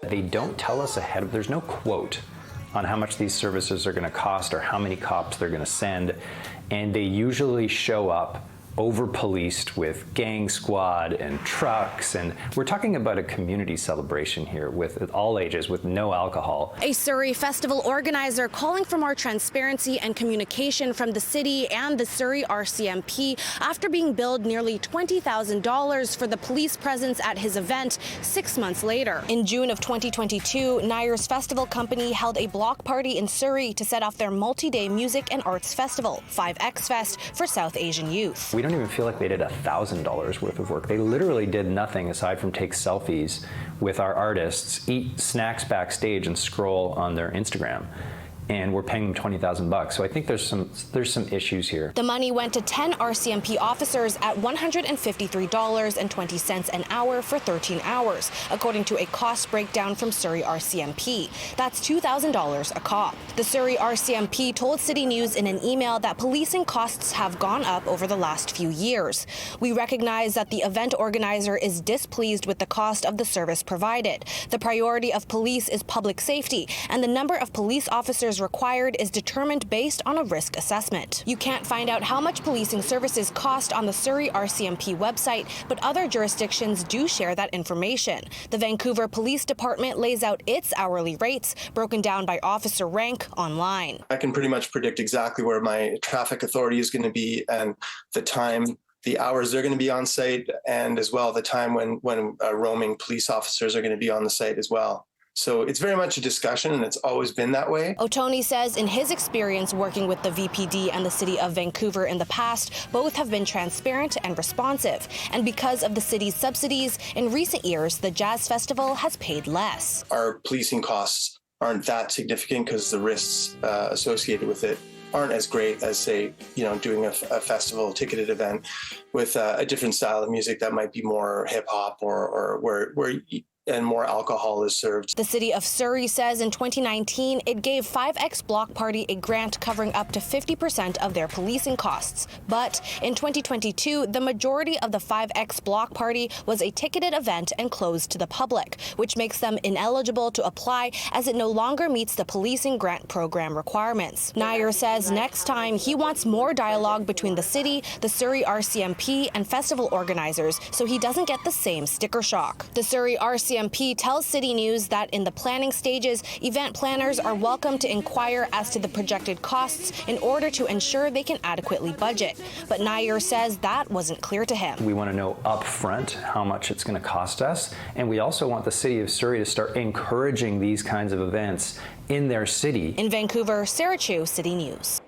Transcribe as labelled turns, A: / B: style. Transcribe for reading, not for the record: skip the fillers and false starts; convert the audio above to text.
A: They don't tell us ahead of, there's no quote on how much these services are going to cost or how many cops they're going to send, and they usually show up over-policed with gang squad and trucks, and we're talking about a community celebration here with all ages, with no alcohol.
B: A Surrey festival organizer calling for more transparency and communication from the city and the Surrey RCMP after being billed nearly $20,000 for the police presence at his event 6 months later. In June of 2022, Nayer's festival company held a block party in Surrey to set off their multi-day music and arts festival, 5X Fest, for South Asian youth.
A: We don't even feel like they did $1,000 worth of work. They literally did nothing aside from take selfies with our artists, eat snacks backstage, and scroll on their Instagram. And we're paying them $20,000. So I think there's some issues here.
B: The money went to 10 RCMP officers at $153.20 an hour for 13 hours, according to a cost breakdown from Surrey RCMP. That's $2,000 a cop. The Surrey RCMP told City News in an email that policing costs have gone up over the last few years. We recognize that the event organizer is displeased with the cost of the service provided. The priority of police is public safety, and the number of police officers required is determined based on a risk assessment. You can't find out how much policing services cost on the Surrey RCMP website, but other jurisdictions do share that information. The Vancouver Police Department lays out its hourly rates, broken down by officer rank, online.
C: I can pretty much predict exactly where my traffic authority is going to be and the time, the hours they're going to be on site, and as well the time when roaming police officers are going to be on the site as well. So it's very much a discussion, and it's always been that way.
B: Otoni says in his experience working with the VPD and the City of Vancouver in the past, both have been transparent and responsive. And because of the city's subsidies, in recent years, the Jazz Festival has paid less.
C: Our policing costs aren't that significant because the risks associated with it aren't as great as, say, doing a festival ticketed event with a different style of music that might be more hip hop or where and more alcohol is served.
B: The City of Surrey says in 2019, it gave 5X Block Party a grant covering up to 50% of their policing costs. But in 2022, the majority of the 5X Block Party was a ticketed event and closed to the public, which makes them ineligible to apply as it no longer meets the policing grant program requirements. Nayer says next time he wants more dialogue between the city, the Surrey RCMP, and festival organizers so he doesn't get the same sticker shock. The Surrey RCMP tells City News that in the planning stages, event planners are welcome to inquire as to the projected costs in order to ensure they can adequately budget. But Nayer says that wasn't clear to him.
A: We want to know up front how much it's going to cost us, and we also want the City of Surrey to start encouraging these kinds of events in their city.
B: In Vancouver, Sarah Chu, City News.